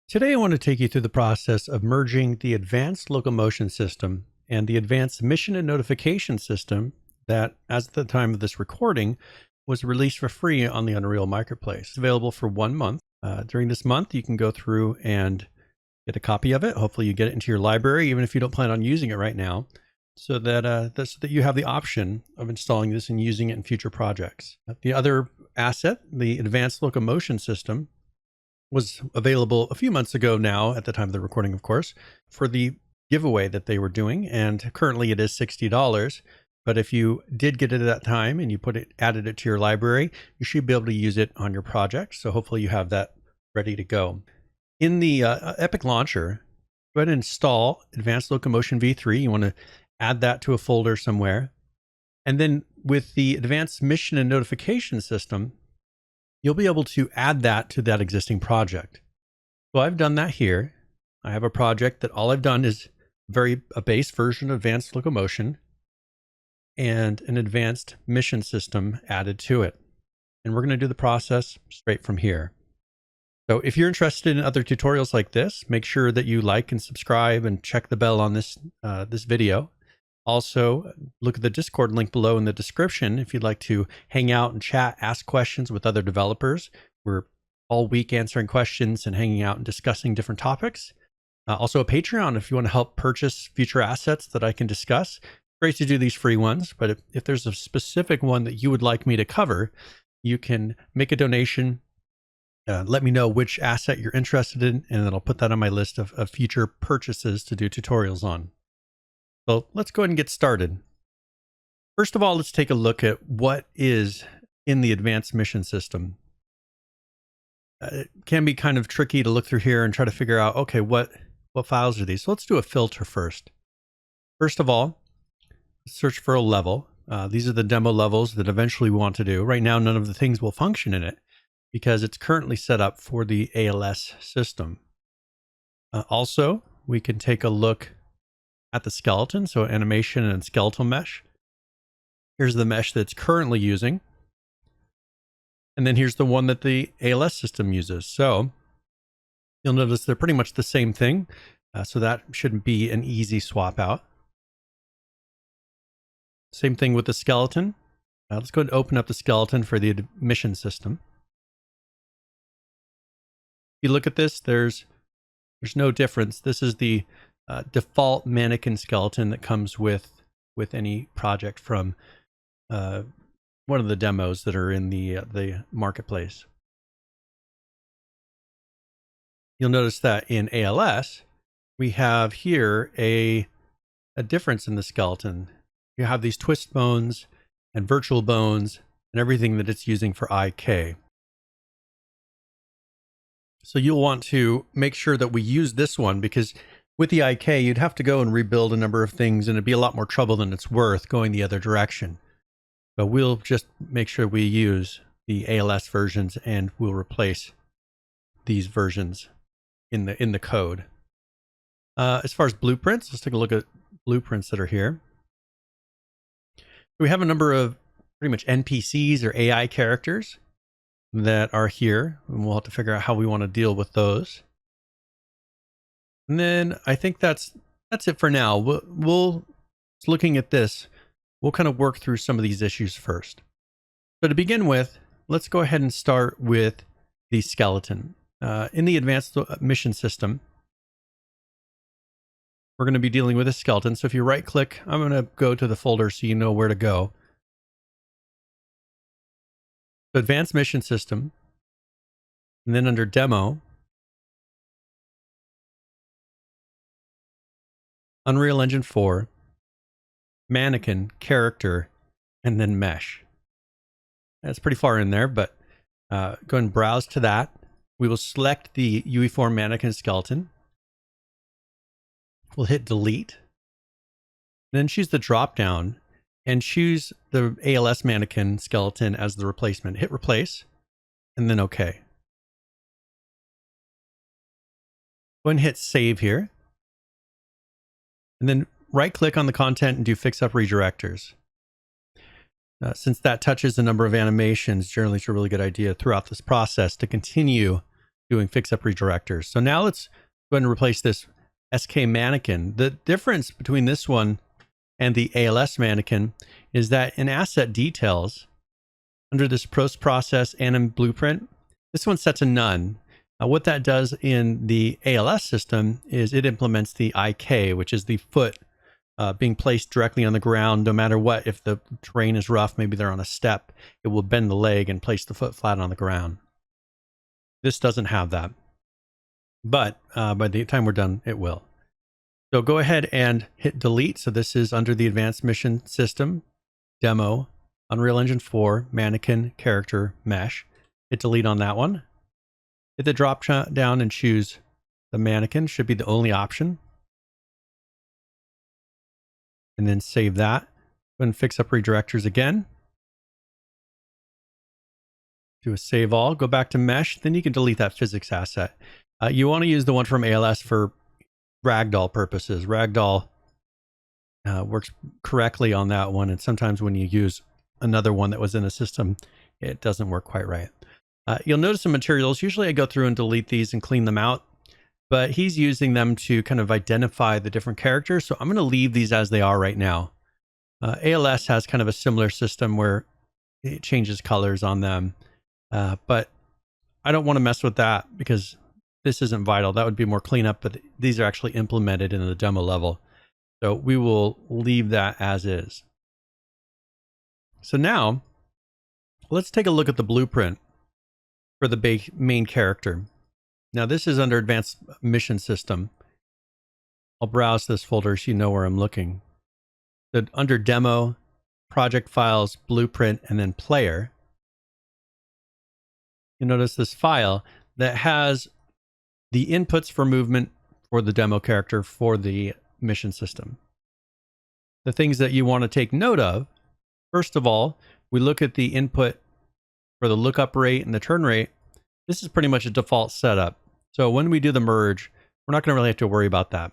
Today I want to take you through the process of merging the advanced locomotion system and the advanced mission and notification system that, as at the time of this recording, was released for free on the Unreal Marketplace. It's available for 1 month. During this month, you can go through and get a copy of it. Hopefully you get it into your library, even if you don't plan on using it right now, so that you have the option of installing this and using it in future projects. The other asset, the advanced locomotion system, was available a few months ago now, at the time of the recording, of course, for the giveaway that they were doing. And currently it is $60. But if you did get it at that time and you added it to your library, you should be able to use it on your project. So hopefully you have that ready to go. In the Epic Launcher, go ahead and install Advanced Locomotion v3. You want to add that to a folder somewhere. And then with the Advanced Mission and Notification System, you'll be able to add that to that existing project. So I've done that here. I have a project that all I've done is a base version of Advanced Locomotion and an advanced mission system added to it. And we're going to do the process straight from here. So if you're interested in other tutorials like this, make sure that you like and subscribe and check the bell on this video. Also, look at the Discord link below in the description if you'd like to hang out and chat, ask questions with other developers. We're all week answering questions and hanging out and discussing different topics. Also a Patreon if you want to help purchase future assets that I can discuss. Great to do these free ones, but if there's a specific one that you would like me to cover, you can make a donation. Let me know which asset you're interested in, and then I'll put that on my list of future purchases to do tutorials on. So let's go ahead and get started. First of all, let's take a look at what is in the advanced mission system. It can be kind of tricky to look through here and try to figure out, okay, what files are these? So let's do a filter first. First of all, search for a level. These are the demo levels that eventually we want to do. Right now, none of the things will function in it because it's currently set up for the ALS system. Also, we can take a look at the skeleton, so animation and skeletal mesh. Here's the mesh that's currently using. And then here's the one that the ALS system uses. So you'll notice they're pretty much the same thing. So that shouldn't be an easy swap out. Same thing with the skeleton. Let's go ahead and open up the skeleton for the mission system. If you look at this, there's no difference. This is the default mannequin skeleton that comes with any project from one of the demos that are in the marketplace. You'll notice that in ALS, we have here a difference in the skeleton. You have these twist bones and virtual bones and everything that it's using for IK. So you'll want to make sure that we use this one, because with the IK, you'd have to go and rebuild a number of things, and it'd be a lot more trouble than it's worth going the other direction. But we'll just make sure we use the ALS versions, and we'll replace these versions in the code. As far as blueprints, let's take a look at blueprints that are here. We have a number of pretty much NPCs or AI characters that are here, and we'll have to figure out how we want to deal with those. And then I think that's it for now. We'll looking at this, we'll kind of work through some of these issues first. So to begin with, let's go ahead and start with the skeleton. In the advanced mission system, we're going to be dealing with a skeleton. So if you right click, I'm going to go to the folder so you know where to go. So advanced mission system, and then under demo, Unreal Engine 4, mannequin, character, and then mesh. That's pretty far in there, but go ahead and browse to that. We will select the UE4 mannequin skeleton. We'll hit delete. Then choose the drop down and choose the ALS mannequin skeleton as the replacement. Hit replace and then OK. Go ahead and hit save here. And then right click on the content and do fix up redirectors. Since that touches a number of animations, generally it's a really good idea throughout this process to continue doing fix-up redirectors. So now let's go ahead and replace this SK mannequin. The difference between this one and the ALS mannequin is that in asset details, under this post-process anim blueprint, this one sets a none. What that does in the ALS system is it implements the IK, which is the foot being placed directly on the ground, no matter what. If the terrain is rough, maybe they're on a step, it will bend the leg and place the foot flat on the ground. This doesn't have that, but by the time we're done, it will. So go ahead and hit delete. So this is under the Advanced Mission System, Demo, Unreal Engine 4, Mannequin, Character, Mesh. Hit delete on that one. Hit the drop down and choose the mannequin, should be the only option. And then save that. Go ahead and fix up redirectors again. Do a save all, go back to mesh, then you can delete that physics asset. You want to use the one from ALS for ragdoll purposes. Ragdoll works correctly on that one, and sometimes when you use another one that was in a system, it doesn't work quite right. You'll notice some materials. Usually I go through and delete these and clean them out, but he's using them to kind of identify the different characters. So I'm going to leave these as they are right now. ALS has kind of a similar system where it changes colors on them, but I don't want to mess with that because this isn't vital. That would be more cleanup, but these are actually implemented in the demo level. So we will leave that as is. So now let's take a look at the blueprint for the main character. Now this is under Advanced Mission System. I'll browse this folder so you know where I'm looking. So under Demo, Project Files, Blueprint, and then Player, you notice this file that has the inputs for movement for the demo character for the mission system. The things that you want to take note of, first of all, we look at the input for the lookup rate and the turn rate. This is pretty much a default setup. So when we do the merge, we're not going to really have to worry about that.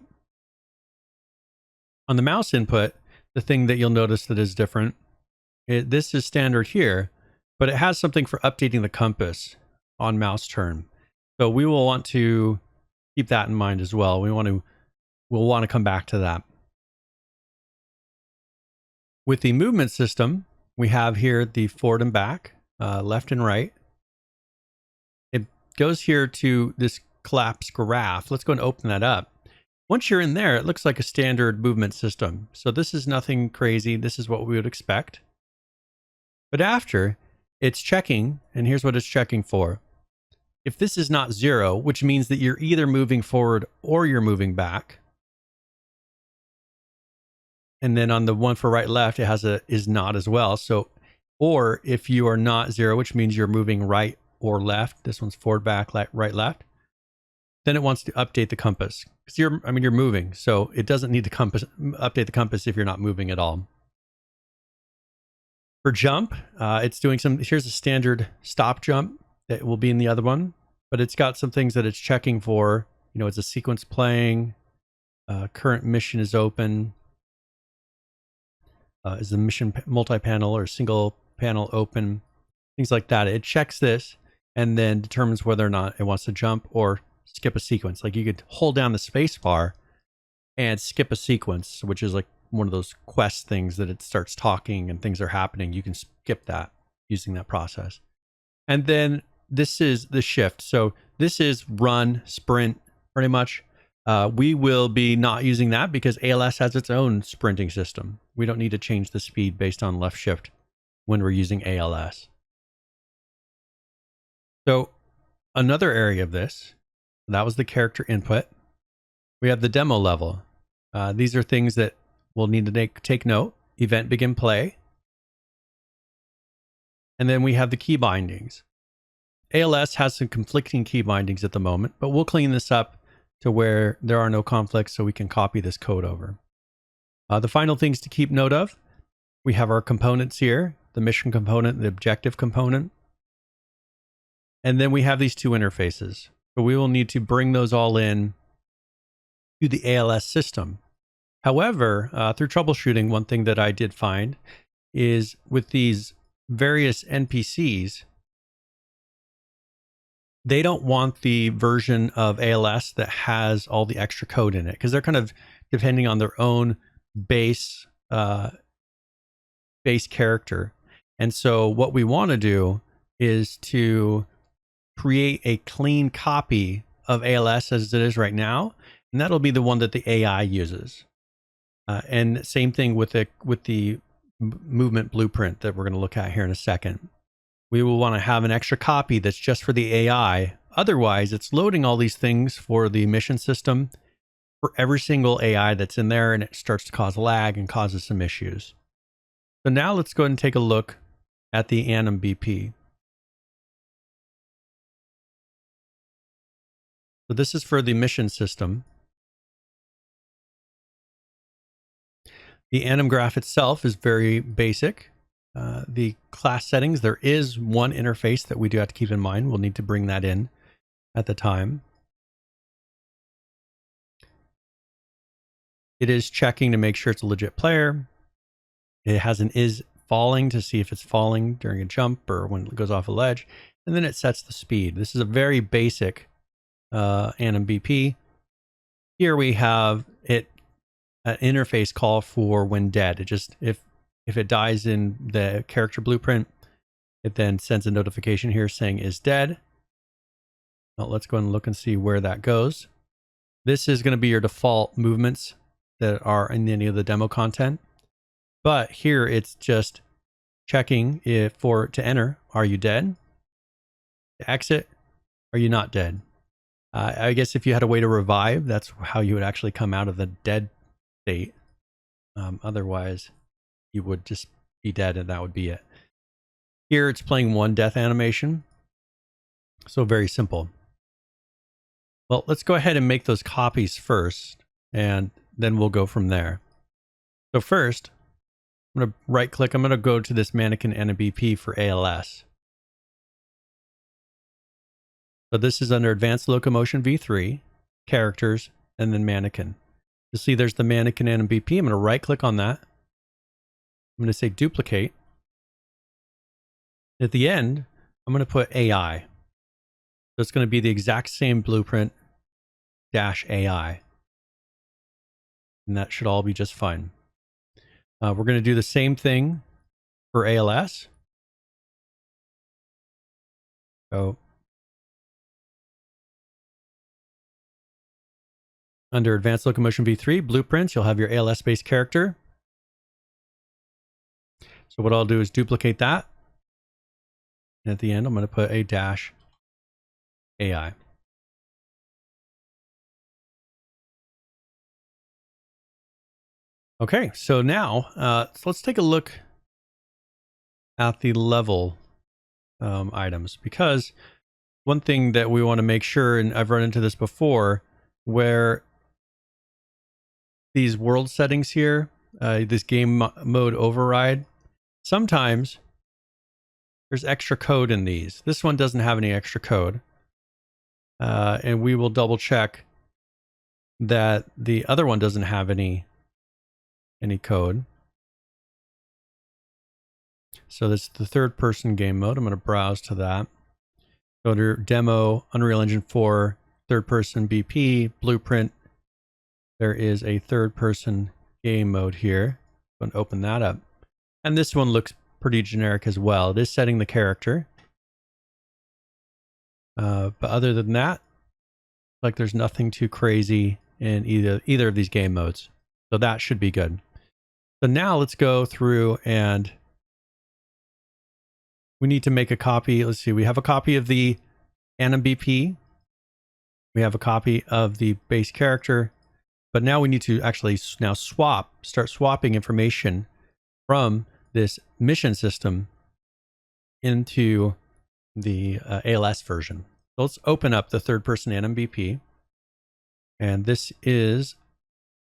On the mouse input, the thing that you'll notice that is different, this is standard here, but it has something for updating the compass on mouse turn. So we will want to keep that in mind as well. We'll want to come back to that. With the movement system, we have here the forward and back, left and right. It goes here to this collapse graph. Let's go and open that up. Once you're in there, it looks like a standard movement system. So this is nothing crazy. This is what we would expect. But after, it's checking, and here's what it's checking for. If this is not 0, which means that you're either moving forward or you're moving back. And then on the one for right left, it has a is not as well. So, or if you are not 0, which means you're moving right or left, this one's forward, back, right, left, then it wants to update the compass. Because you're moving, so it doesn't need to update the compass if you're not moving at all. For jump, it's doing here's a standard stop jump that will be in the other one, but it's got some things that it's checking for. You know, it's a sequence playing, current mission is open, is the mission multi-panel or single panel open, things like that. It checks this and then determines whether or not it wants to jump or skip a sequence. Like you could hold down the space bar and skip a sequence, which is like one of those quest things that it starts talking and things are happening. You can skip that using that process. And then this is the shift. So this is run, sprint, pretty much. We will be not using that because ALS has its own sprinting system. We don't need to change the speed based on left shift when we're using ALS. So another area of this, that was the character input. We have the demo level. These are things that we'll need to take note. Event begin play. And then we have the key bindings. ALS has some conflicting key bindings at the moment, but we'll clean this up to where there are no conflicts so we can copy this code over. The final things to keep note of, we have our components here, the mission component, the objective component. And then we have these two interfaces. So we will need to bring those all in to the ALS system. However, through troubleshooting, one thing that I did find is with these various NPCs, they don't want the version of ALS that has all the extra code in it, because they're kind of depending on their own base character. And so what we want to do is to create a clean copy of ALS as it is right now, and that'll be the one that the AI uses. And same thing with the movement blueprint that we're going to look at here in a second. We will want to have an extra copy that's just for the AI. Otherwise, it's loading all these things for the mission system for every single AI that's in there, and it starts to cause lag and causes some issues. So now let's go ahead and take a look at the animbp. So this is for the mission system. The anim graph itself is very basic. The class settings, there is one interface that we do have to keep in mind. We'll need to bring that in at the time. It is checking to make sure it's a legit player. It has an is falling to see if it's falling during a jump or when it goes off a ledge. And then it sets the speed. This is a very basic animbp. Here we have it an interface call for when dead. It just, if it dies in the character blueprint, it then sends a notification here saying is dead. Well, let's go and look and see where that goes. This is going to be your default movements that are in any of the demo content. But here it's just checking if to enter, are you dead? To exit, are you not dead? I guess if you had a way to revive, that's how you would actually come out of the dead state. Otherwise, you would just be dead and that would be it. Here it's playing one death animation. So very simple. Well, let's go ahead and make those copies first, and then we'll go from there. So first, I'm going to right click. I'm going to go to this mannequin animbp for ALS. So this is under Advanced Locomotion v3, Characters, and then Mannequin. You'll see there's the mannequin animbp. I'm going to right click on that. I'm going to say duplicate. At the end, I'm going to put AI. So it's going to be the exact same blueprint -AI. And that should all be just fine. We're going to do the same thing for ALS. So under Advanced Locomotion v3, Blueprints, you'll have your ALS-based character. So what I'll do is duplicate that. And at the end, I'm going to put a -AI. Okay, so now so let's take a look at the level items, because one thing that we want to make sure, and I've run into this before, where these world settings here, this game mode override, sometimes there's extra code in these. This one doesn't have any extra code. And we will double check that the other one doesn't have any code. So this is the third person game mode. I'm going to browse to that. Go to demo, Unreal Engine 4, third person BP, blueprint. There is a third person game mode here. I'm going to open that up. And this one looks pretty generic as well. It is setting the character. But other than that, like there's nothing too crazy in either of these game modes. So that should be good. So now let's go through, and we need to make a copy. Let's see, we have a copy of the animbp. We have a copy of the base character, but now we need to actually start swapping information from this mission system into the ALS version. So let's open up the third person animbp. And this is,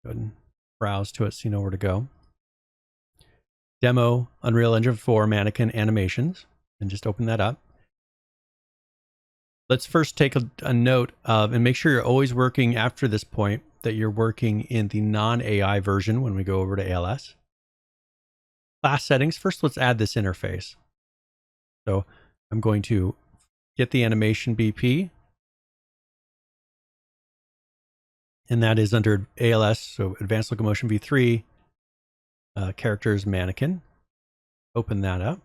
go ahead and browse to it so you know where to go. Demo, Unreal Engine 4, Mannequin Animations, and just open that up. Let's first take a note of, and make sure you're always working after this point, that you're working in the non-AI version when we go over to ALS. class settings. First, let's add this interface. So I'm going to get the animation BP, and that is under ALS, so Advanced Locomotion V3, characters mannequin. Open that up.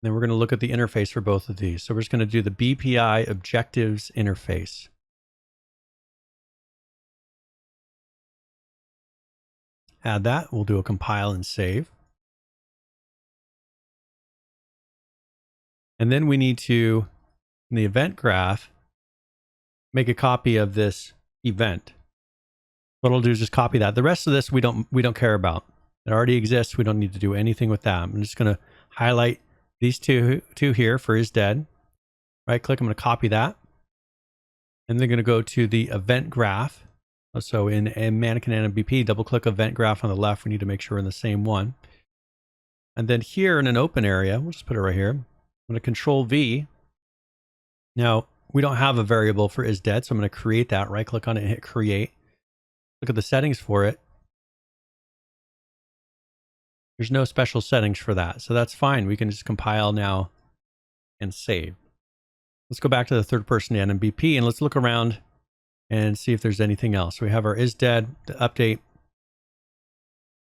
Then we're going to look at the interface for both of these. So we're just going to do the BPI objectives interface. Add that. We'll do a compile and save. And then we need to, in the event graph, make a copy of this event. What I'll do is just copy that. The rest of this we don't care about. It already exists. We don't need to do anything with that. I'm just going to highlight these two here for is dead. Right click. I'm going to copy that. And then going to go to the event graph. So in Mannequin NMBP, double click event graph on the left. We need to make sure we're in the same one. And then here in an open area, we'll just put it right here. I'm going to control V. Now we don't have a variable for is dead, so I'm going to create that. Right click on it and hit create. Look at the settings for it. There's no special settings for that, so that's fine. We can just compile now and save. Let's go back to the third person NMBP and let's look around and see if there's anything else. We have our is dead, the update.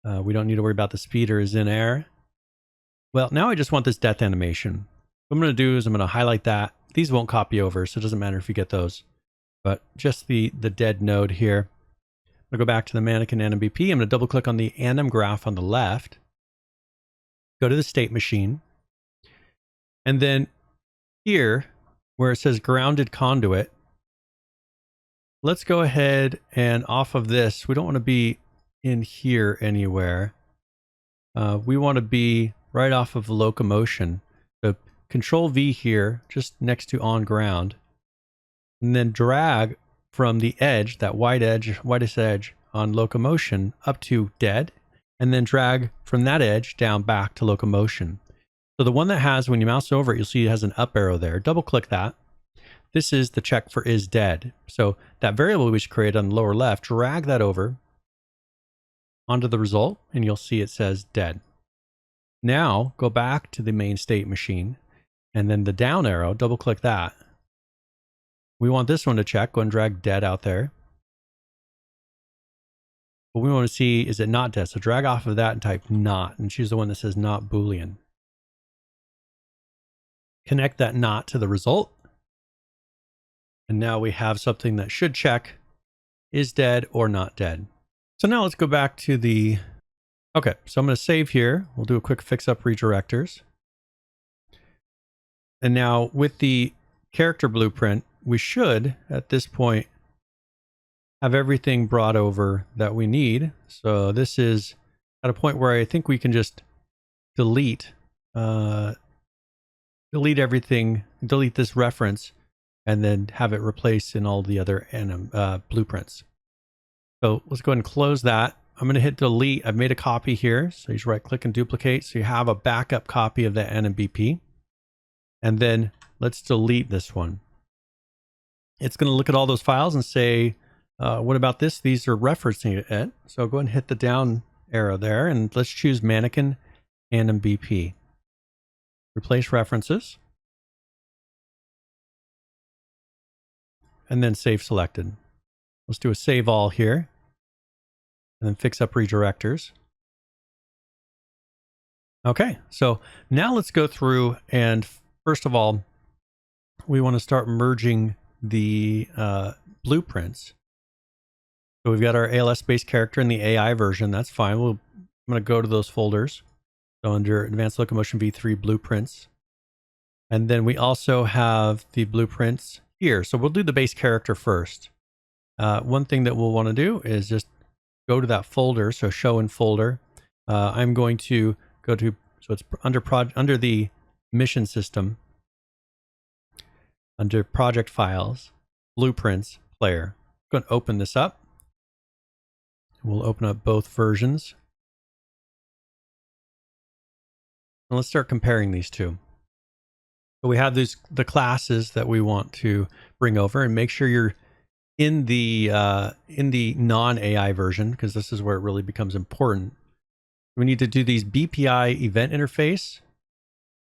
We don't need to worry about the speed or is in air. Well, now I just want this death animation. What I'm going to do is I'm going to highlight that. These won't copy over, so it doesn't matter if you get those. But just the dead node here. I'm going to go back to the Mannequin NMBP. I'm going to double click on the anim graph on the left. Go to the state machine. And then here, where it says grounded conduit, let's go ahead and off of this. We don't want to be in here anywhere. We want to be right off of Locomotion. So control V here, just next to on ground. And then drag from the edge, that widest edge on Locomotion up to dead. And then drag from that edge down back to Locomotion. So the one that has, when you mouse over it, you'll see it has an up arrow there. Double click that. This is the check for is dead. So that variable we just created on the lower left, drag that over onto the result, and you'll see it says dead. Now go back to the main state machine, and then the down arrow, double click that. We want this one to check. Go and drag dead out there. What we want to see is it not dead. So drag off of that and type not, and choose the one that says not Boolean. Connect that not to the result. And now we have something that should check is dead or not dead. So now let's go back to the, okay, so I'm going to save here. We'll do a quick fix up redirectors. And now with the character blueprint, we should at this point have everything brought over that we need. So this is at a point where I think we can just delete everything, delete this reference, and then have it replaced in all the other blueprints. So let's go ahead and close that. I'm going to hit delete. I've made a copy here. So you just right click and duplicate. So you have a backup copy of the NMBP. And then let's delete this one. It's going to look at all those files and say, what about this? These are referencing it. So go ahead and hit the down arrow there. And let's choose Mannequin NMBP. Replace references. And then save selected. Let's do a save all here. And then fix up redirectors. Okay, so now let's go through and first of all, we want to start merging the blueprints. So we've got our ALS-based character in the AI version. That's fine. I'm going to go to those folders. So under Advanced Locomotion V3 Blueprints. And then we also have the blueprints here. So we'll do the base character first. One thing that we'll want to do is just go to that folder. So show in folder. I'm going to go to, so it's under the mission system, under project files, blueprints, player. I'm going to open this up. We'll open up both versions. And let's start comparing these two. So we have the classes that we want to bring over, and make sure you're in the non-AI version, because this is where it really becomes important, we need to do these BPI event interface,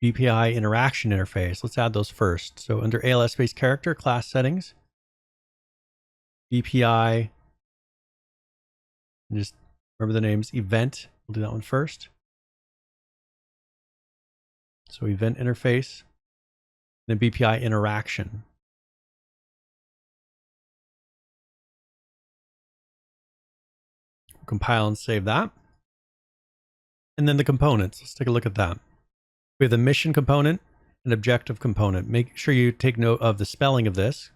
BPI interaction interface. Let's add those first. So under ALS-based character, class settings, BPI, just remember the names, event, we'll do that one first. So event interface, then BPI interaction. Compile and save that. And then the components, let's take a look at that. We have the mission component and objective component. Make sure you take note of the spelling of this.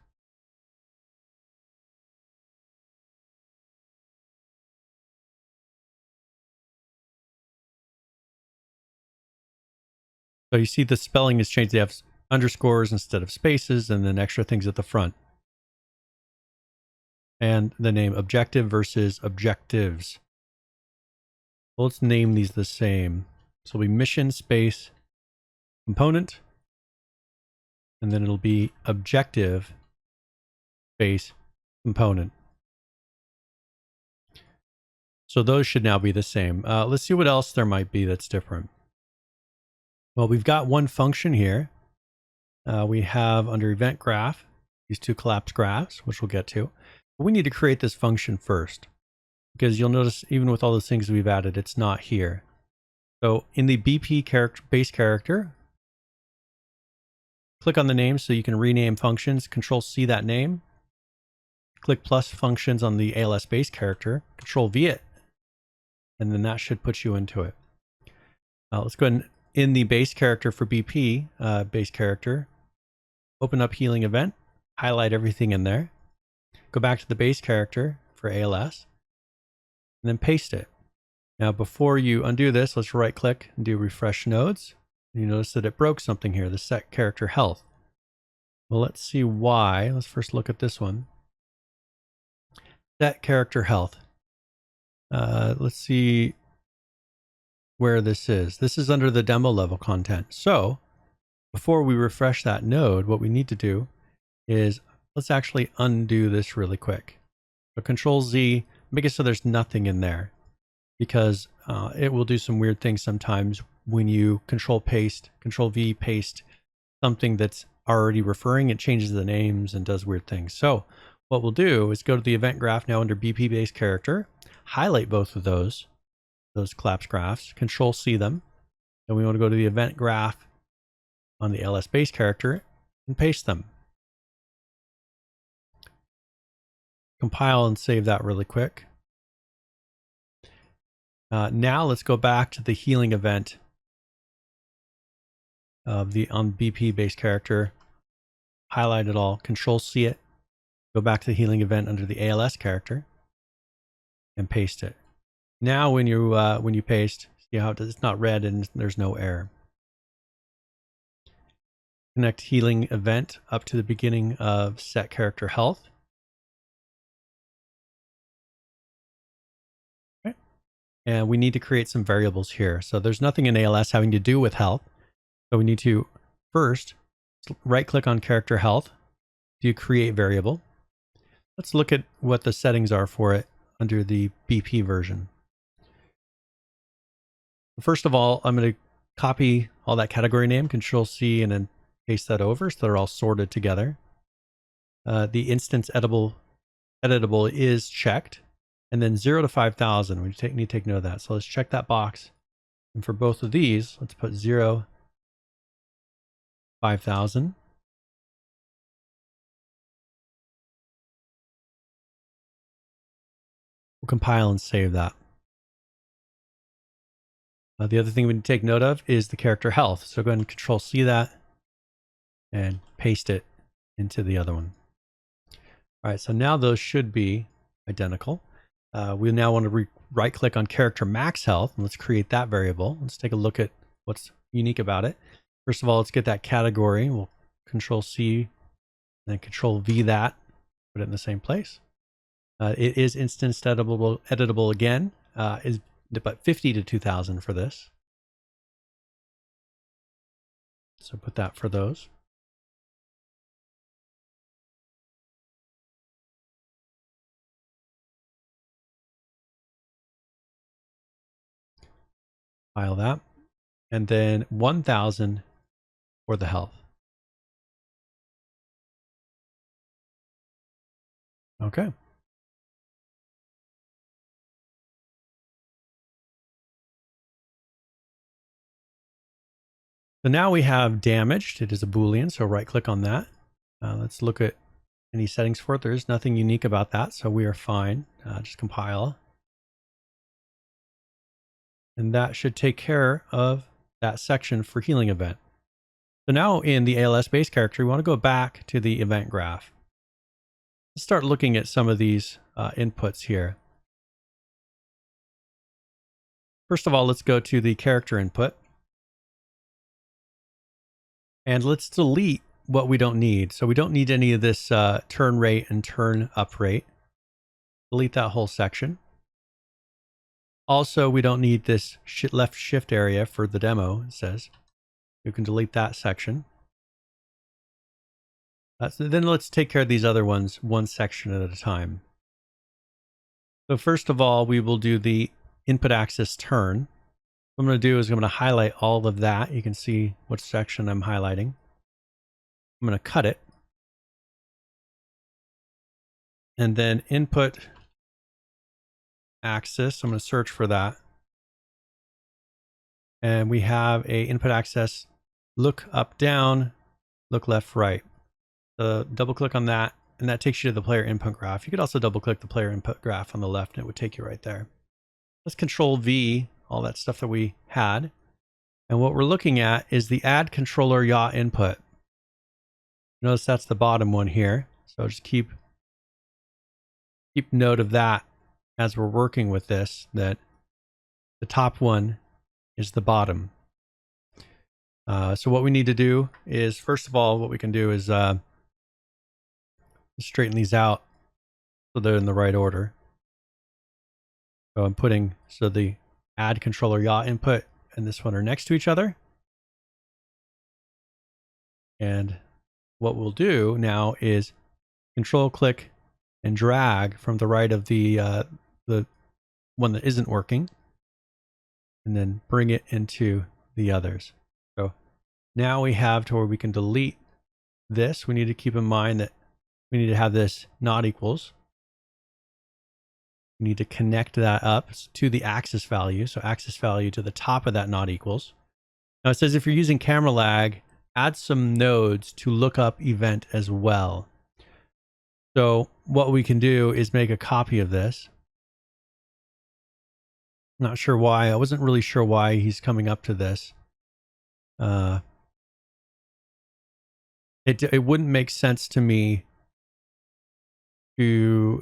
So you see the spelling is changed. They have underscores instead of spaces and then extra things at the front. And the name objective versus objectives. Well, let's name these the same. So it'll be mission space component. And then it'll be objective space component. So those should now be the same. Let's see what else there might be that's different. Well, we've got one function here. We have under event graph, these two collapsed graphs, which we'll get to. But we need to create this function first, because you'll notice even with all those things we've added, it's not here. So in the BP character, base character, click on the name so you can rename functions, Control C that name. Click plus functions on the ALS base character, Control V it, and then that should put you into it. Let's go ahead and in the base character for BP, base character, open up healing event, highlight everything in there, go back to the base character for ALS, and then paste it. Now, before you undo this, let's right click and do refresh nodes. You notice that it broke something here, the set character health. Well, let's see why. Let's first look at this one. Set character health. Let's see where this is. This is under the demo level content. So before we refresh that node, what we need to do is let's actually undo this really quick. So Control Z, make it so there's nothing in there, because it will do some weird things sometimes when you Control V paste something that's already referring. It changes the names and does weird things. So what we'll do is go to the event graph now under BP base character, highlight both of those collapse graphs, Control C them. Then we want to go to the event graph on the LS base character and paste them. Compile and save that really quick. Now let's go back to the healing event of on BP base character, highlight it all, Control C it, go back to the healing event under the ALS character and paste it. Now when you paste, see how it's not red and there's no error. Connect healing event up to the beginning of set character health. Okay. And we need to create some variables here. So there's nothing in ALS having to do with health. So we need to first right click on character health, do create variable. Let's look at what the settings are for it under the BP version. First of all, I'm going to copy all that category name, Control C, and then paste that over so they're all sorted together. The instance editable is checked, and then 0 to 5,000. We need to take note of that. So let's check that box. And for both of these, let's put 0, 5,000. We'll compile and save that. The other thing we need to take note of is the character health. So go ahead and Control C that and paste it into the other one. All right, so now those should be identical. We now want to right click on character max health, and let's create that variable. Let's take a look at what's unique about it. First of all, let's get that category. We'll Control C and then Control V that, put it in the same place. It is instance editable again, is but 50 to 2,000 for this. So put that for those. Compile that. And then 1000 for the health. Okay. So now we have damaged. It is a Boolean, so right click on that. Let's look at any settings for it. There's nothing unique about that, so we are fine. Just compile. And that should take care of that section for healing event. So now in the ALS base character, we want to go back to the event graph. Let's start looking at some of these inputs here. First of all, let's go to the character input. And let's delete what we don't need. So we don't need any of this turn rate and turn up rate. Delete that whole section. Also, we don't need this left shift area for the demo, it says. You can delete that section. So then let's take care of these other ones one section at a time. So first of all, we will do the input axis turn. What I'm going to do is I'm going to highlight all of that. You can see what section I'm highlighting. I'm going to cut it. And then input axis, I'm going to search for that. And we have a input axis look up, down, look left, right. So double click on that, and that takes you to the player input graph. You could also double click the player input graph on the left, and it would take you right there. Let's Control V, all that stuff that we had. And what we're looking at is the add controller yaw input. Notice that's the bottom one here. So just keep note of that as we're working with this, that the top one is the bottom. So what we need to do is, first of all, what we can do is straighten these out so they're in the right order. So I'm putting, so the add controller yaw input and this one are next to each other. And what we'll do now is control click and drag from the right of the one that isn't working, and then bring it into the others. So now we have to where we can delete this. We need to keep in mind that we need to have this not equals. We need to connect that up to the axis value. So axis value to the top of that not equals. Now it says if you're using camera lag, add some nodes to look up event as well. So what we can do is make a copy of this. Not sure why. I wasn't really sure why he's coming up to this. It wouldn't make sense to me to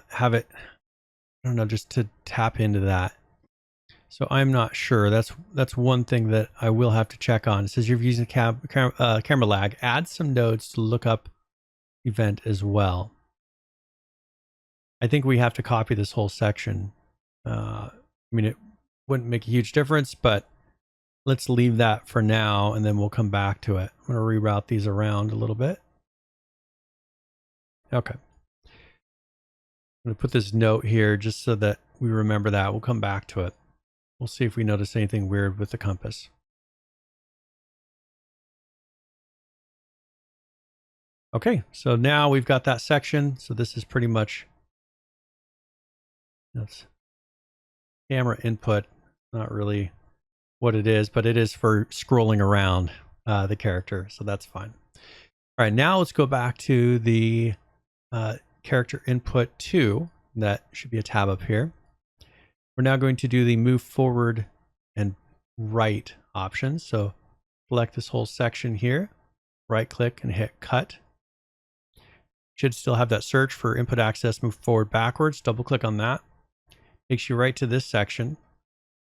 have it, I don't know, just to tap into that. So I'm not sure. That's one thing that I will have to check on. It says you're using camera lag. Add some nodes to look up event as well. I think we have to copy this whole section. I mean, it wouldn't make a huge difference, but let's leave that for now, and then we'll come back to it. I'm going to reroute these around a little bit. Okay. I'm going to put this note here just so that we remember that. We'll come back to it. We'll see if we notice anything weird with the compass. Okay, so now we've got that section. So this is pretty much, that's camera input. Not really what it is, but it is for scrolling around the character. So that's fine. All right, now let's go back to the character input 2. That should be a tab up here. We're now going to do the move forward and right options. So select this whole section here, right click and hit cut. Should still have that search for input access, move forward, backwards. Double click on that. Takes you right to this section.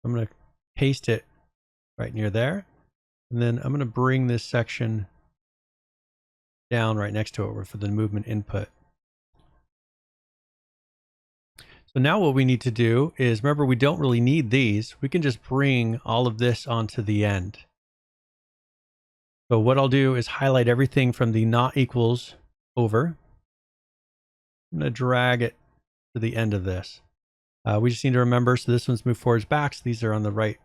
I'm going to paste it right near there. And then I'm going to bring this section down right next to it for the movement input. So now what we need to do is, remember, we don't really need these. We can just bring all of this onto the end. So what I'll do is highlight everything from the not equals over. I'm going to drag it to the end of this. We just need to remember, so this one's move forwards, backs. These are on the right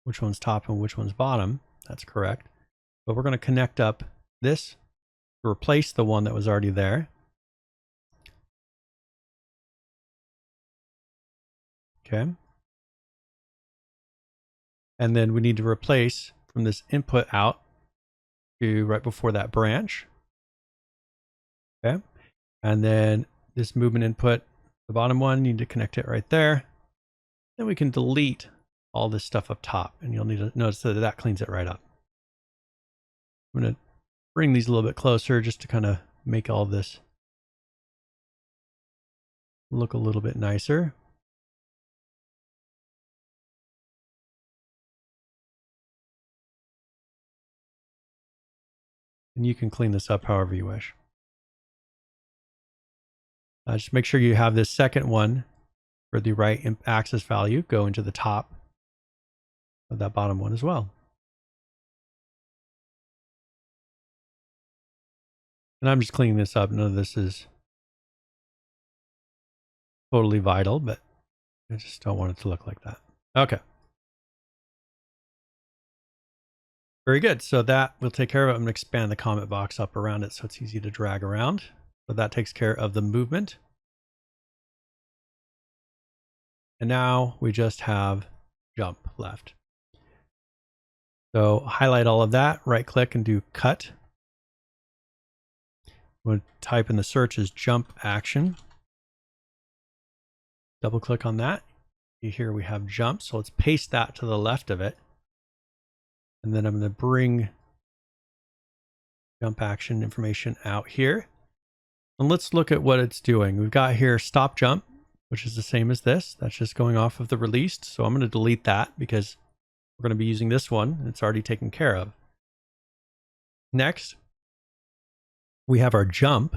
which one's top and which one's bottom. That's correct. But we're going to connect up this to replace the one that was already there. Okay. And then we need to replace from this input out to right before that branch. Okay. And then this movement input, the bottom one, you need to connect it right there. Then we can delete all this stuff up top, and you'll need to notice that that cleans it right up. I'm going to bring these a little bit closer just to kind of make all this look a little bit nicer. And you can clean this up however you wish. Just make sure you have this second one for the right axis value go into the top of that bottom one as well. And I'm just cleaning this up. None of this is totally vital, but I just don't want it to look like that. Okay. Very good. So that will take care of it. I'm going to expand the comment box up around it so it's easy to drag around. So that takes care of the movement. And now we just have jump left. So highlight all of that, right click and do cut. We'll type in the search as jump action. Double click on that. Here we have jump. So let's paste that to the left of it. And then I'm going to bring jump action information out here. And let's look at what it's doing. We've got here stop jump, which is the same as this. That's just going off of the released. So I'm going to delete that because we're going to be using this one. It's already taken care of. Next, we have our jump.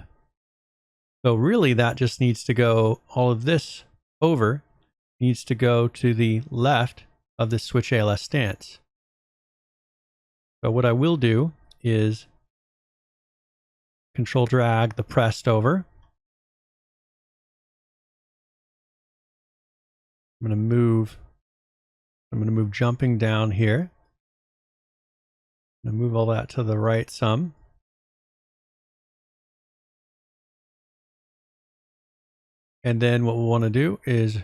So really that just needs to go, all of this over needs to go to the left of the switch ALS stance. So what I will do is control drag the pressed over. I'm going to move jumping down here. I'm going to move all that to the right some. And then what we'll want to do is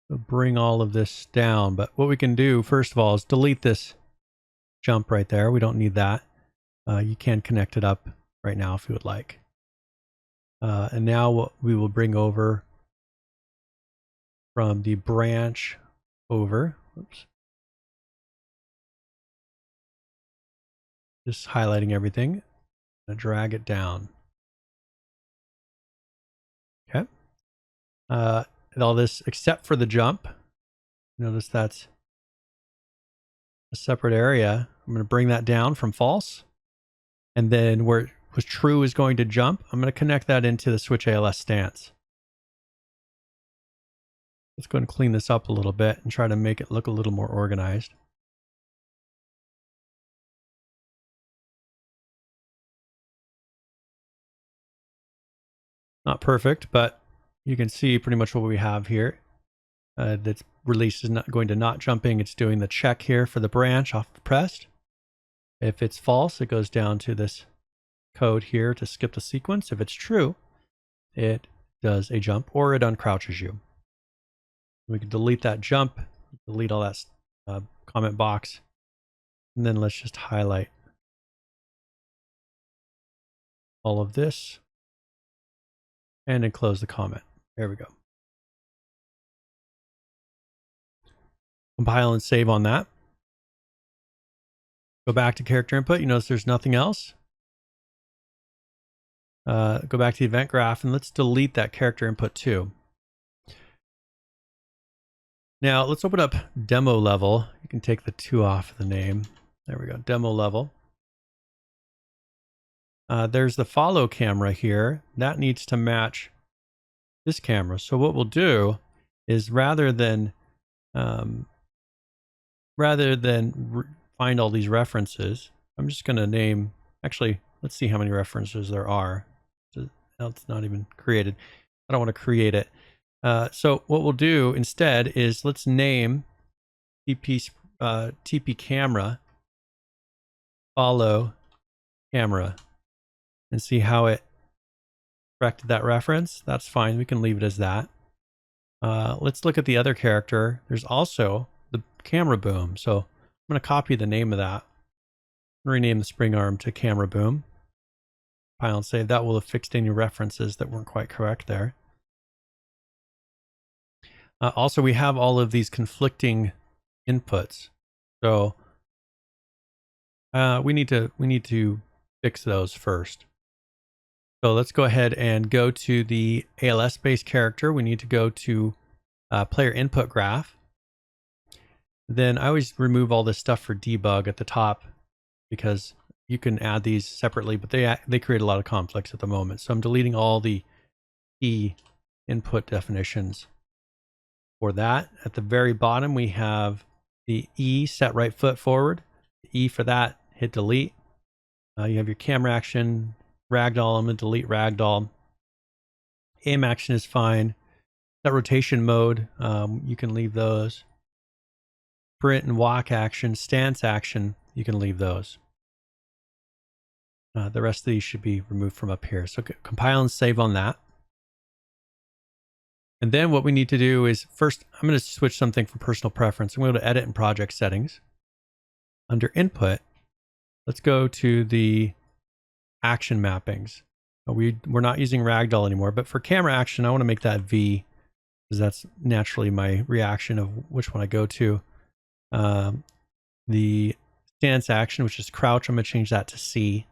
bring all of this down. But what we can do first of all is delete this jump right there. We don't need that. You can connect it up right now if you would like. And now what we will bring over from the branch over. Oops. Just highlighting everything. I'm going to drag it down. Okay. And all this except for the jump. Notice that's a separate area. I'm going to bring that down from false. And then where it was true is going to jump. I'm going to connect that into the switch ALS stance. Let's go and clean this up a little bit and try to make it look a little more organized. Not perfect, but you can see pretty much what we have here. That's release is not going to not jumping. It's doing the check here for the branch off the pressed. If it's false, it goes down to this code here to skip the sequence. If it's true, it does a jump or it uncrouches you. We can delete that jump, delete all that comment box, and then let's just highlight all of this and then close the comment. There we go. Compile and save on that. Go back to character input. You notice there's nothing else. Go back to the event graph and let's delete that character input too. Now let's open up demo level. You can take the 2 off the name. There we go, demo level. There's the follow camera here. That needs to match this camera. So what we'll do is rather than find all these references, I'm just going to name, actually, let's see how many references there are. It's not even created. I don't want to create it. So what we'll do instead is let's name TP camera, follow camera, and see how it corrected that reference. That's fine. We can leave it as that. Let's look at the other character. There's also the camera boom. So I'm going to copy the name of that. Rename the spring arm to camera boom. Compile and save. That will have fixed any references that weren't quite correct there. Also, we have all of these conflicting inputs. So we need to fix those first. So let's go ahead and go to the ALS-based character. We need to go to player input graph. Then I always remove all this stuff for debug at the top because you can add these separately, but they create a lot of conflicts at the moment. So I'm deleting all the key input definitions for that. At the very bottom, we have the E, set right foot forward. E for that, hit delete. You have your camera action, ragdoll. I'm going to delete ragdoll. Aim action is fine. That rotation mode, you can leave those. Sprint and walk action, stance action, you can leave those. The rest of these should be removed from up here. So compile and save on that. And then what we need to do is first, I'm going to switch something from personal preference. I'm going to go to edit and project settings. Under input, let's go to the action mappings. We're not using ragdoll anymore, but for camera action, I want to make that V because that's naturally my reaction of which one I go to. The stance action, which is crouch, I'm going to change that to C.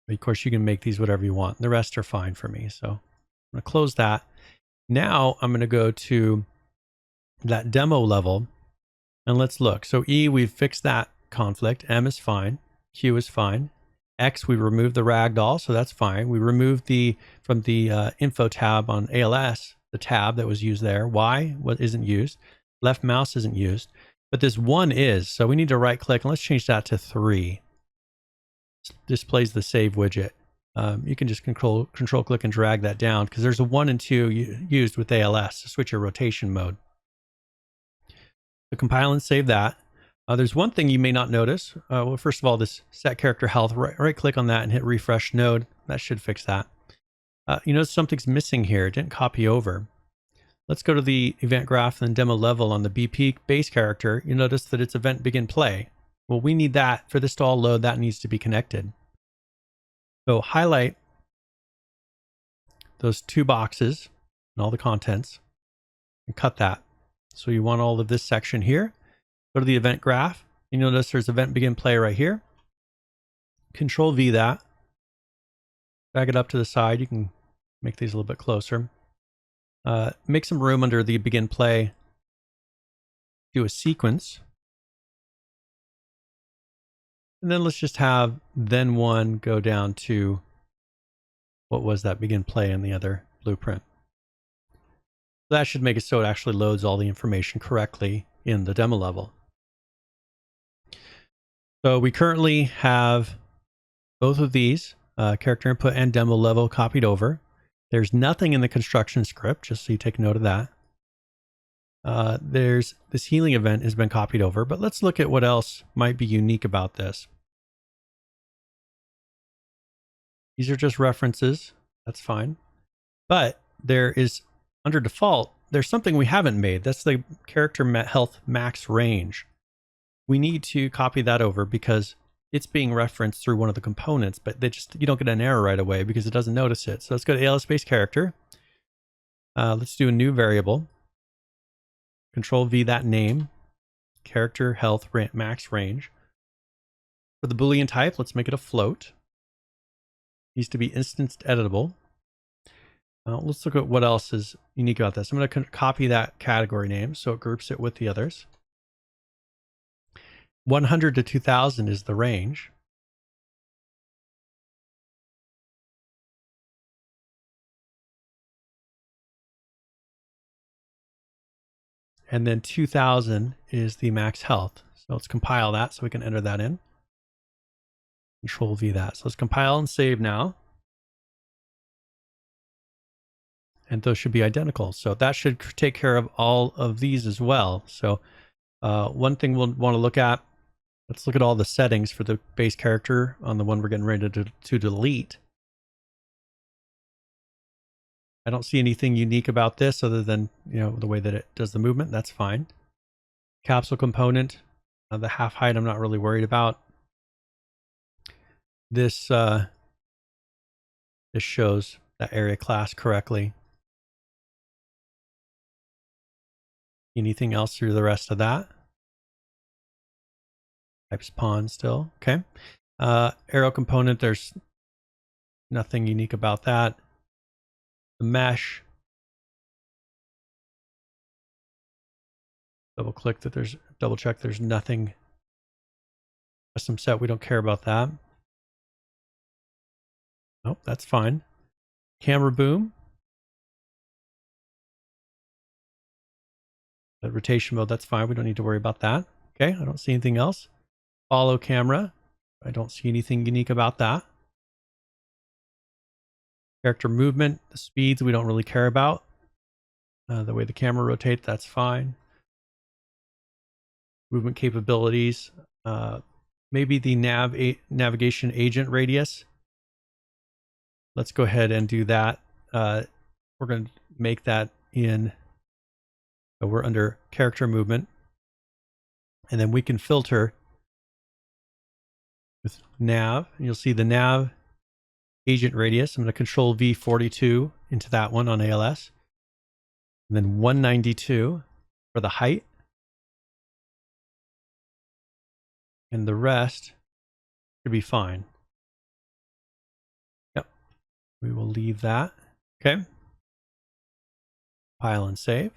But of course, you can make these whatever you want. The rest are fine for me. So I'm going to close that. Now I'm going to go to that demo level and let's look. So E, we've fixed that conflict. M is fine. Q is fine. X, we removed the ragdoll, so that's fine. We removed from the info tab on ALS, the tab that was used there. Y, what isn't used. Left mouse isn't used, but this 1 is. So we need to right click and let's change that to 3. Displays the save widget. You can just control click and drag that down because there's a 1 and 2 used with ALS to switch your rotation mode. So compile and save that. There's one thing you may not notice. Well, first of all, this set character health, right click on that and hit refresh node. That should fix that. You notice something's missing here. It didn't copy over. Let's go to the event graph and demo level on the BP base character. You notice that it's event begin play. Well, we need that for this to all load. That needs to be connected. So highlight those 2 boxes and all the contents and cut that. So you want all of this section here. Go to the event graph. You notice there's event begin play right here. Control V that. Drag it up to the side. You can make these a little bit closer. Make some room under the begin play. Do a sequence. And then let's just have then 1 go down to what was that begin play in the other blueprint. That should make it so it actually loads all the information correctly in the demo level. So we currently have both of these, character input and demo level, copied over. There's nothing in the construction script, just so you take note of that. There's this healing event has been copied over, but let's look at what else might be unique about this. These are just references. That's fine. But there is, under default, there's something we haven't made. That's the character health max range. We need to copy that over because it's being referenced through one of the components, but you don't get an error right away because it doesn't notice it. So let's go to ALS-based character. Let's do a new variable. Control V that name. Character health max range. For the Boolean type, let's make it a float. Needs to be instance editable. Let's look at what else is unique about this. I'm going to copy that category name so it groups it with the others. 100 to 2000 is the range. And then 2000 is the max health. So let's compile that so we can enter that in. Control V that. So let's compile and save now. and those should be identical. So that should take care of all of these as well. So one thing we'll want to look at, let's look at all the settings for the base character on the one we're getting ready to delete. I don't see anything unique about this other than, you know, the way that it does the movement. That's fine. Capsule component, the half height I'm not really worried about. This this shows that area class correctly. Anything else through the rest of that? Types pawn still. Okay. Arrow component, there's nothing unique about that. The mesh. Double check there's nothing. Custom set, we don't care about that. Nope, that's fine. Camera boom. The rotation mode, that's fine. We don't need to worry about that. Okay, I don't see anything else. Follow camera. I don't see anything unique about that. Character movement, the speeds we don't really care about. The way the camera rotates, that's fine. Movement capabilities. Maybe the navigation agent radius. Let's go ahead and do that. We're going to make that in, we're under character movement. And then we can filter with nav. You'll see the nav agent radius. I'm going to control V42 into that one on ALS. And then 192 for the height. And the rest should be fine. Yep. We will leave that. Okay. Compile and save.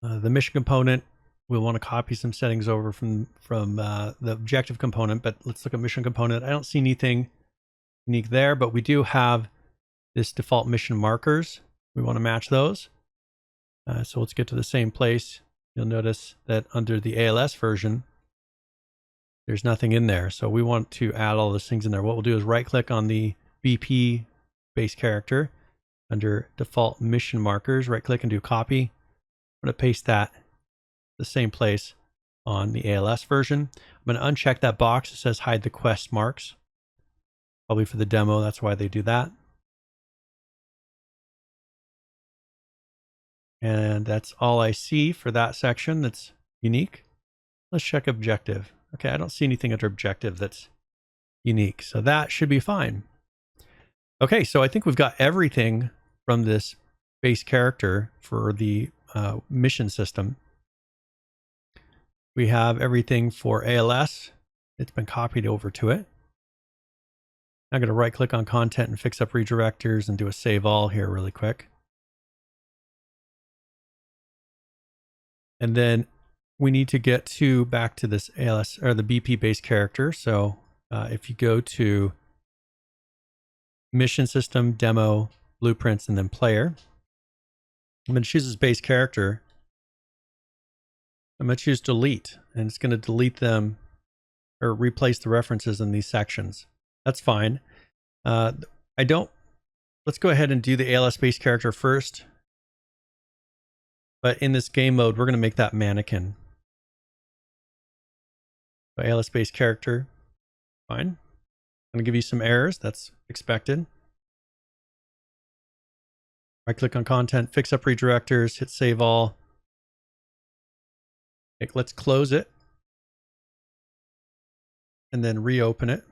The mission component, we'll want to copy some settings over from the objective component, but let's look at mission component. I don't see anything unique there, but we do have this default mission markers. We want to match those. So let's get to the same place. You'll notice that under the ALS version, there's nothing in there. So we want to add all those things in there. What we'll do is right click on the BP base character under default mission markers, right click and do copy. I'm going to paste that the same place on the ALS version. I'm going to uncheck that box that says hide the quest marks. Probably for the demo, that's why they do that. And that's all I see for that section that's unique. Let's check objective. Okay, I don't see anything under objective that's unique, so that should be fine. Okay, so I think we've got everything from this base character for the mission system. We have everything for ALS. It's been copied over to it. I'm going to right click on content and fix up redirectors and do a save all here really quick. And then we need to get back to this ALS or the BP base character. So if you go to mission system, demo, blueprints, and then player, I'm going to choose this base character. I'm going to choose delete, and it's going to delete them or replace the references in these sections. That's fine. Let's go ahead and do the ALS base character first. But in this game mode, we're going to make that mannequin. So ALS base character, fine. I'm going to give you some errors. That's expected. Right click on content, fix up redirectors, hit save all. Okay, let's close it. And then reopen it.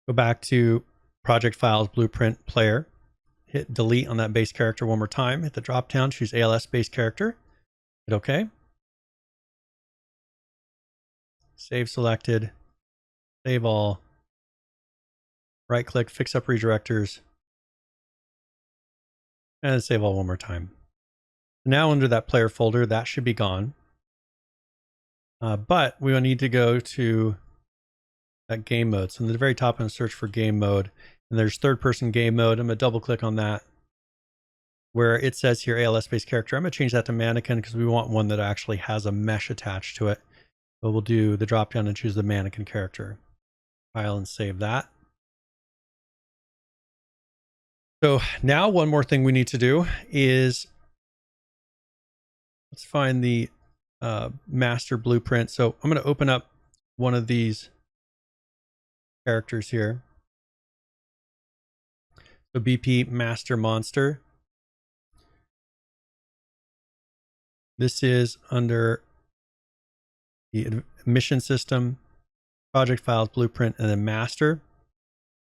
Go back to project files, blueprint, player. Hit delete on that base character one more time. Hit the drop down, choose ALS base character. Hit OK. Save selected. Save all. Right click, fix up redirectors. And save all one more time. Now under that player folder, that should be gone. But we will need to go to that game mode. So in the very top, I'm going to search for game mode. And there's third person game mode. I'm going to double click on that. Where it says here ALS based character. I'm going to change that to mannequin because we want one that actually has a mesh attached to it. But we'll do the drop down and choose the mannequin character. File and save that. So now one more thing we need to do is let's find the master blueprint. So I'm going to open up one of these characters here. So BP master monster. This is under the mission system, project files, blueprint, and then master.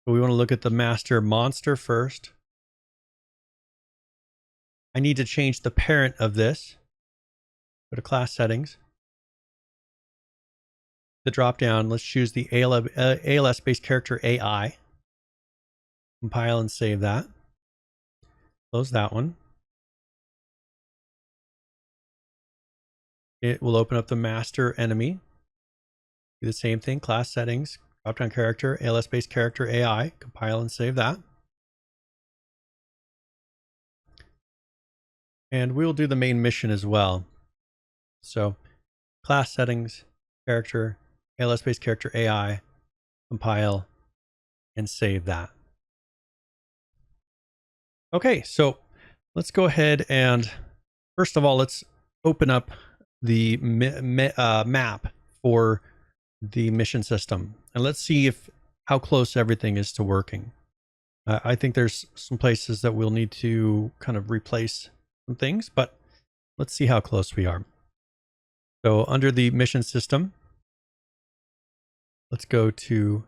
So we want to look at the master monster first. I need to change the parent of this. Go to class settings. The drop down, let's choose the ALS based character AI. Compile and save that. Close that one. It will open up the master enemy. Do the same thing, class settings, drop down character, ALS based character AI. Compile and save that. And we'll do the main mission as well. So class settings, character, ALS based character AI, compile and save that. Okay, so let's go ahead and first of all, let's open up the map for the mission system and let's see how close everything is to working. I think there's some places that we'll need to kind of replace some things, but let's see how close we are. So under the mission system, let's go to,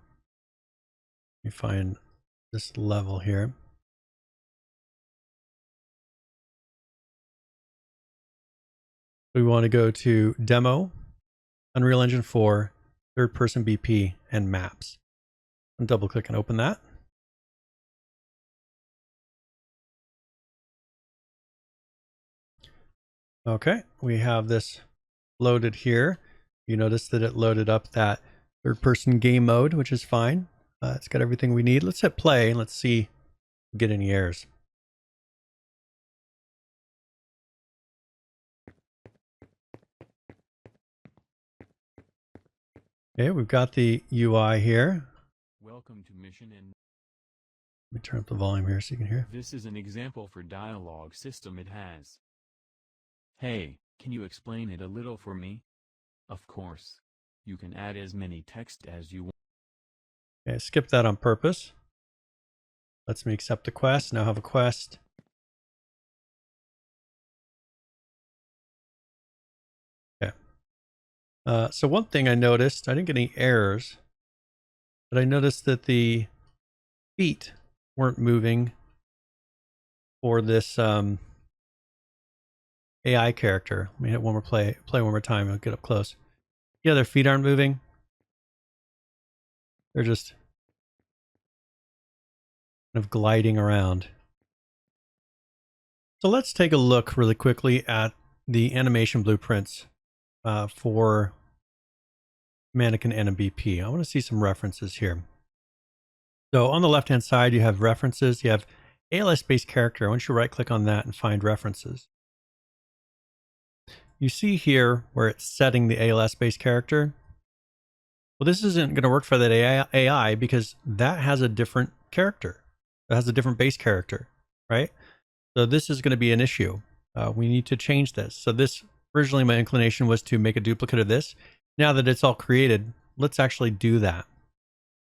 let me find this level here. We want to go to demo, Unreal Engine 4, third person BP, and maps. And double click and open that. Okay, we have this loaded here. You notice that it loaded up that third person game mode, which is fine. It's got everything we need. Let's hit play and let's see if we get any errors. Okay, we've got the UI here. Welcome to Mission and Let me turn up the volume here so you can hear. this is an example for dialogue system it has. Hey, can you explain it a little for me? Of course. You can add as many text as you want. Okay, I skipped that on purpose. Lets me accept the quest. Now have a quest. Okay. So one thing I noticed, I didn't get any errors, but I noticed that the feet weren't moving for this AI character. Let me hit one more play one more time. I'll get up close. Yeah, their feet aren't moving. They're just kind of gliding around. So let's take a look really quickly at the animation blueprints for Mannequin NPC. I want to see some references here. So on the left-hand side, you have references. You have ALS-based character. I want you to right-click on that and find references. You see here where it's setting the ALS-based character. Well, this isn't going to work for that AI because that has a different character. It has a different base character, right? So this is going to be an issue. We need to change this. So this, originally my inclination was to make a duplicate of this. Now that it's all created, let's actually do that.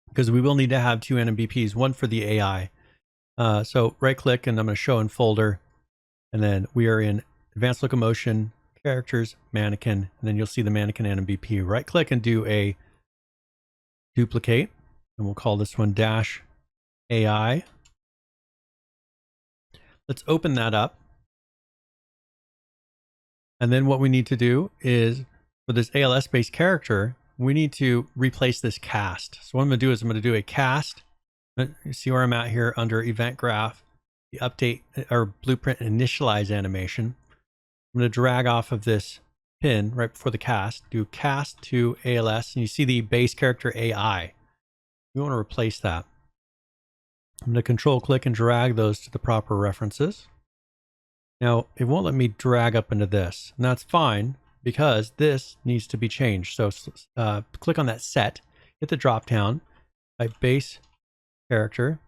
Because we will need to have two NMBPs, one for the AI. So right click and I'm going to show in folder. And then we are in Advanced Locomotion, Characters, Mannequin. And then you'll see the Mannequin NMBP. Right click and do a duplicate. And we'll call this one dash AI. Let's open that up. And then what we need to do is for this ALS based character, we need to replace this cast. So what I'm going to do is I'm going to do a cast. You see where I'm at here under event graph, the update or blueprint initialize animation. I'm going to drag off of this pin right before the cast, do cast to ALS, and you see the base character AI. We want to replace that. I'm going to control click and drag those to the proper references. Now it won't let me drag up into this, and that's fine because this needs to be changed. So click on that set, hit the drop down, type base character,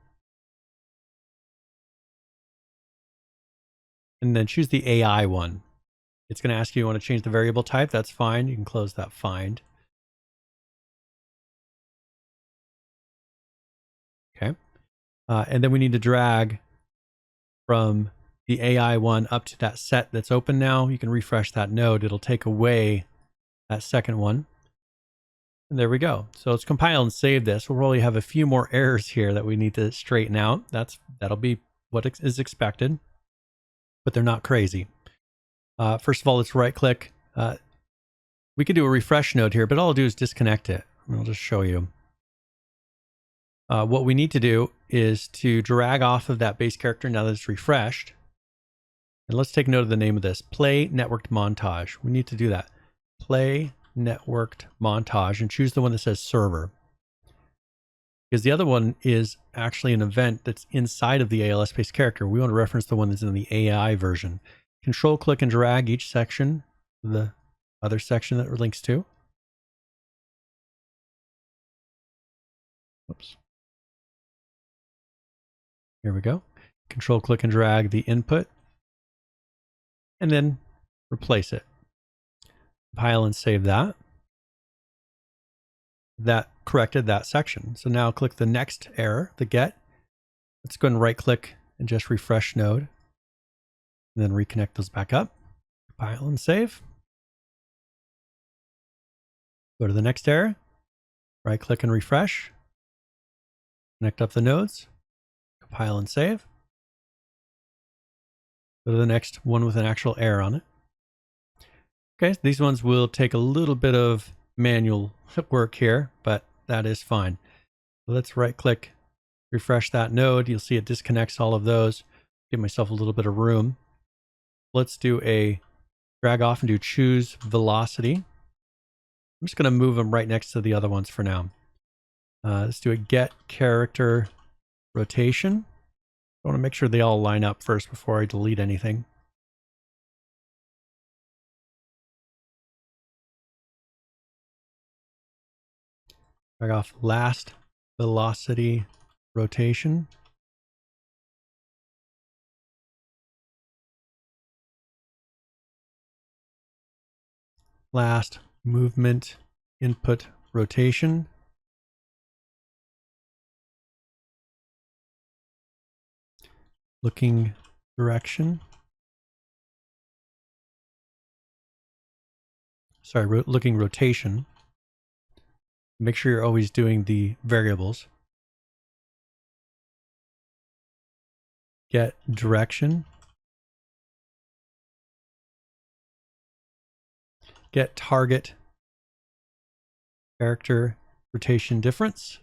and then choose the AI one. It's going to ask you want to change the variable type. That's fine. You can close that find. Okay. And then we need to drag from the AI one up to that set that's open now. You can refresh that node. It'll take away that second one. And there we go. So let's compile and save this. We'll probably have a few more errors here that we need to straighten out. That'll be what is expected, but they're not crazy. First of all, let's right click. We could do a refresh node here, but all I'll do is disconnect it. I'll just show you. What we need to do is to drag off of that base character now that it's refreshed. And let's take note of the name of this. Play networked montage. We need to do that. Play networked montage and choose the one that says server. Because the other one is actually an event that's inside of the ALS base character. We want to reference the one that's in the AI version. Control click and drag each section to the other section that it links to. Oops. Here we go. Control click and drag the input and then replace it. Compile and save that. That corrected that section. So now click the next error, the get. Let's go ahead and right click and just refresh node. And then reconnect those back up. Compile and save. Go to the next error. Right click and refresh. Connect up the nodes. Compile and save. Go to the next one with an actual error on it. Okay, these ones will take a little bit of manual work here, but that is fine. Let's right click, refresh that node. You'll see it disconnects all of those. Give myself a little bit of room. Let's do a drag off and do choose velocity. I'm just going to move them right next to the other ones for now. Let's do a get character rotation. I want to make sure they all line up first before I delete anything. Drag off last velocity rotation. Last movement input rotation. Looking direction. Sorry, looking rotation. Make sure you're always doing the variables. Get direction. Get target character rotation difference.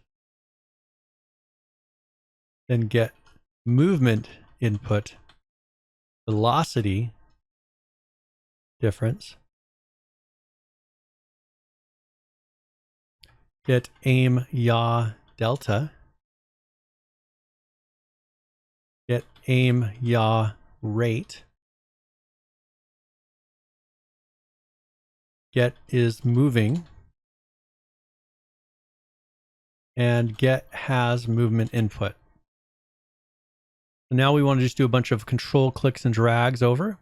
Then get movement input velocity difference. Get aim yaw delta. Get aim yaw rate. Get is moving. And get has movement input. So now we want to just do a bunch of control clicks and drags over.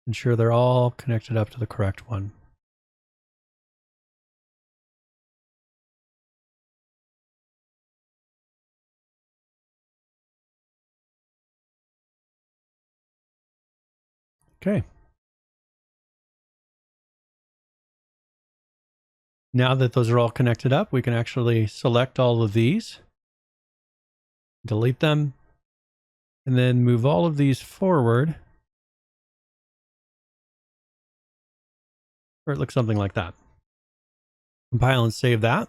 Ensure they're all connected up to the correct one. Okay. Now that those are all connected up, we can actually select all of these, delete them, and then move all of these forward. Or it looks something like that. Compile and save that.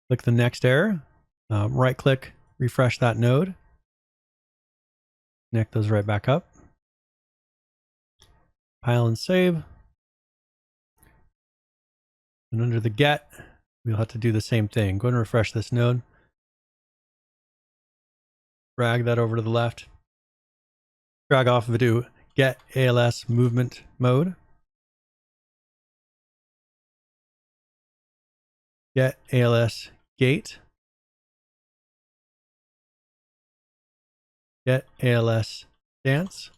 Click the next error. Right click, refresh that node. Connect those right back up. Compile and save. And under the get, we'll have to do the same thing. Go ahead and refresh this node. drag that over to the left. Drag off of it to get ALS movement mode. Get ALS gate. Get ALS dance.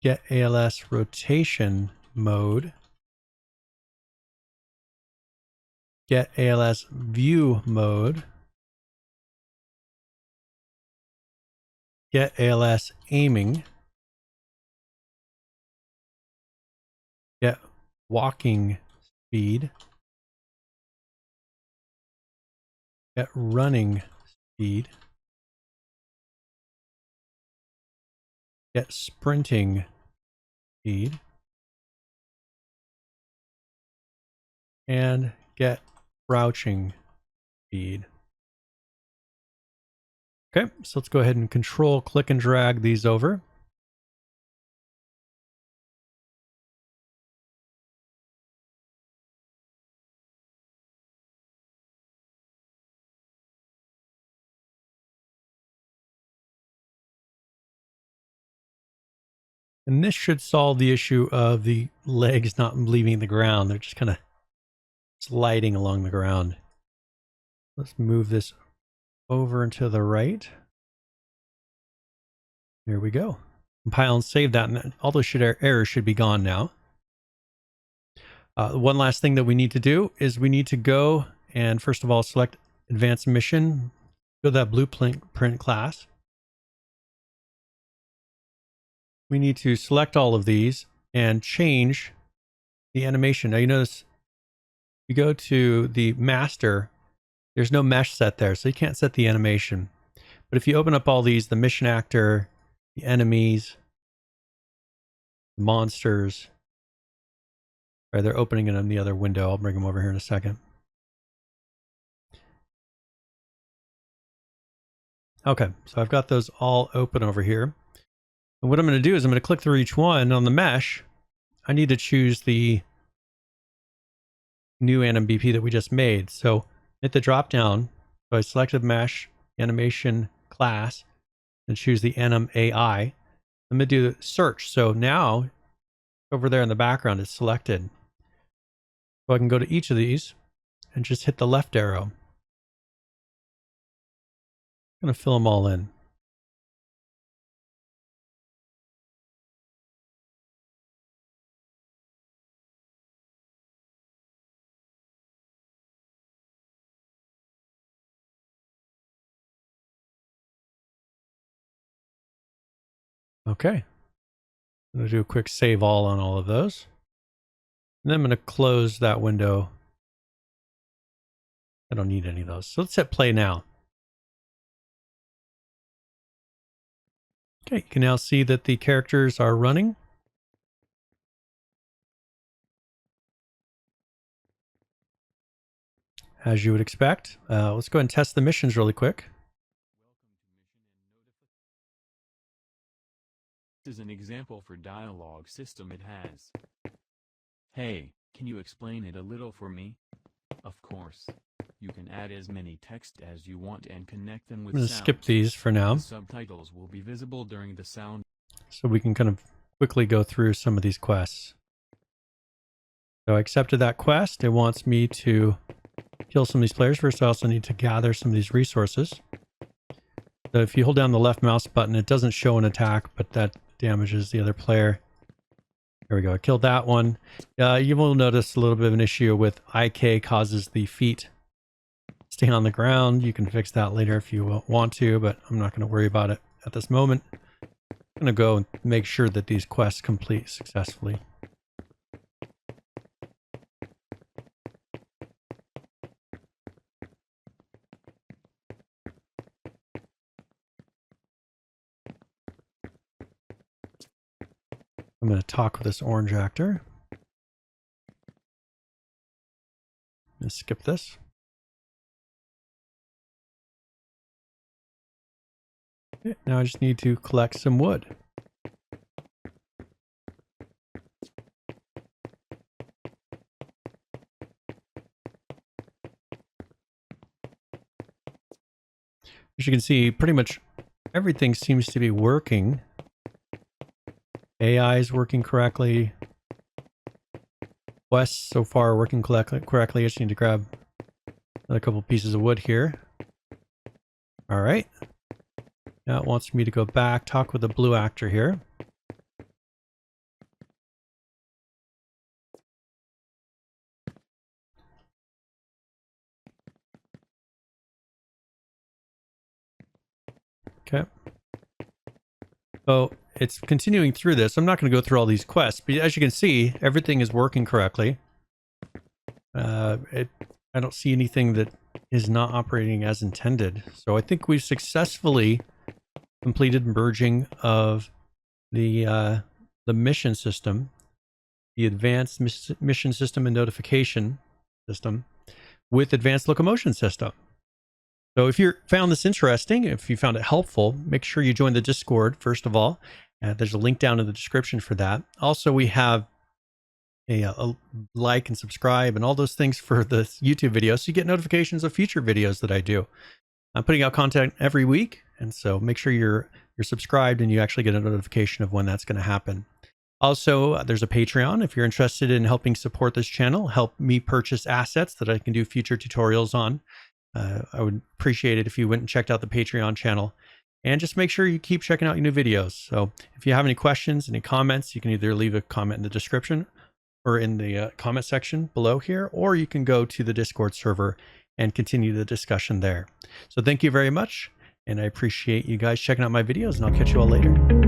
Get ALS rotation mode. Get ALS view mode. Get ALS aiming. Get walking speed. Get running speed. Get sprinting speed. And get crouching speed. Okay, so let's go ahead and control, click and drag these over. And this should solve the issue of the legs not leaving the ground. They're just kind of sliding along the ground. Let's move this over and to the right. There we go. Compile and save that, and all those errors should be gone now. One last thing that we need to do is we need to go and first of all select Advanced Mission. Go to that blueprint class. We need to select all of these and change the animation. Now you notice you go to the master, there's no mesh set there, so you can't set the animation. But if you open up all these, the mission actor, the enemies, the monsters, right, they're opening it in the other window. I'll bring them over here in a second. Okay, so I've got those all open over here. And what I'm going to do is I'm going to click through each one. On the mesh, I need to choose the new animbp that we just made. So hit the drop down. So I selected mesh, animation class, and choose the animai. I'm going to do search. So now over there in the background, it's selected. So I can go to each of these and just hit the left arrow. I'm going to fill them all in. Okay. I'm going to do a quick save all on all of those. And then I'm going to close that window. I don't need any of those. So let's hit play now. Okay, you can now see that the characters are running. As you would expect. Let's go ahead and test the missions really quick. This is an example for dialogue system it has. Hey, can you explain it a little for me? Of course. You can add as many text as you want and connect them with I'm going to sounds. skip these for now. The subtitles will be visible during the sound. So we can kind of quickly go through some of these quests. So I accepted that quest. It wants me to kill some of these players. First, I also need to gather some of these resources. So if you hold down the left mouse button, it doesn't show an attack, but that damages the other player. There we go. I killed that one. You will notice a little bit of an issue with IK causes the feet stay on the ground. You can fix that later if you want to, but I'm not going to worry about it at this moment. I'm going to go and make sure that these quests complete successfully. I'm going to talk with this orange actor. Let's skip this. Okay, now I just need to collect some wood. As you can see, pretty much everything seems to be working. AI is working correctly. Quests so far are working correctly. I just need to grab another couple pieces of wood here. All right. Now it wants me to go back, talk with the blue actor here. Okay. So it's continuing through this. I'm not going to go through all these quests, but as you can see, everything is working correctly. I don't see anything that is not operating as intended. So I think we've successfully completed merging of the mission system, the advanced mission system and notification system, with advanced locomotion system. So if you found this interesting, if you found it helpful, make sure you join the Discord, first of all. There's a link down in the description for that. Also, we have a like and subscribe and all those things for the YouTube videos, so you get notifications of future videos that I do. I'm putting out content every week, and so make sure you're subscribed and you actually get a notification of when that's going to happen. Also, there's a Patreon if you're interested in helping support this channel, help me purchase assets that I can do future tutorials on. I would appreciate it if you went and checked out the Patreon channel, and just make sure you keep checking out new videos. So if you have any questions, any comments, you can either leave a comment in the description or in the comment section below here, or you can go to the Discord server and continue the discussion there. So thank you very much, and I appreciate you guys checking out my videos, and I'll catch you all later.